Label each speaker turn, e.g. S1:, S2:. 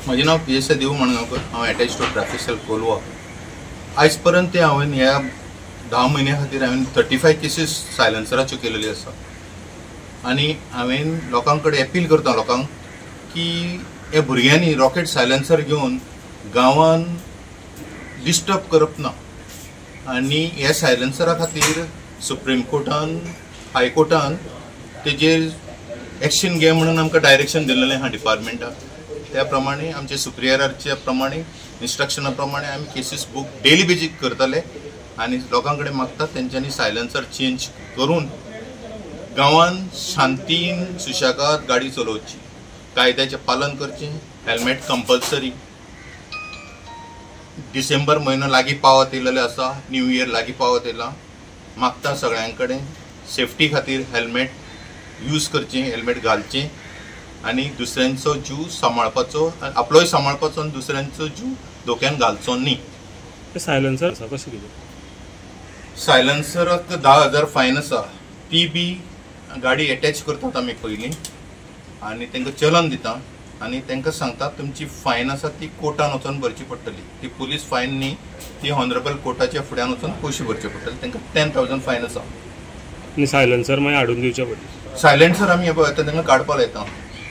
S1: म्हजें नांव PSI देव मणगांवकर। हांव attach to traffic cell Kolwa. आयज पर्यंत हांवें ह्या 10 म्हयन्यां खातीर हांवें 35 केसीस सायलन्सराच्यो केलेल्यो आसा। आनी हांवें लोकां कडेन अपील करता लोकांक की हे भुरग्यांनी रॉकेट सायलन्सर घेवन गांवांत डिस्टर्ब करप ना। आनी ह्या सायलन्सरा खातीर सुप्रीम कोर्टान हायकोर्टान तेजेर एक्शन घे म्हणून आमकां डायरेक्शन दिल्लें आहा डिपार्टमेंटाक। त्या प्रमाणे आमचे सुप्रियराच्या प्रमाणे इन्स्ट्रक्शना प्रमाणे आमी केसीस बूक डेली बेजीक करतले आनी लोकां कडेन मागतात तेंच्यांनी सायलन्सर चेंज करून गांवांत शांतीन सुशेगाद गाडी चलोवची, कायद्याचें पालन करचें, हेल्मेट कंपल्सरी। डिसेंबर म्हयनो लागीं पावत येयलेलो आसा, न्यू इयर लागीं पावत येयला। मागता सगळ्यां कडेन सेफ्टी खातीर हेल्मेट यूज करचें, हेल्मेट घालचें आनी दुसऱ्यांचो जीव सांबाळपाचो, आपलोय सांबाळपाचो आनी दुसऱ्यांचो जीव धोक्यान घालचो न्ही।
S2: सायलन्सर कशें कितें?
S1: सायलन्सराक 10,000 फायन आसा। ती बी गाडी अटॅच करतात आमी पयलीं आनी तांकां चलन दिता आनी तांकां सांगतात तुमची फायन आसा ती कोर्टान वचून भरची पडटली। ती पुलीस फायन न्ही, ती ऑनरेबल कोर्टाच्या फुड्यान वचून पयशे भरचे पडटले। तांकां 10,000 फायन आसा।
S2: आनी सायलन्सर मागीर हाडून दिवचे पडटले?
S1: सायलन्सर आमी तांकां काडपाक लायता।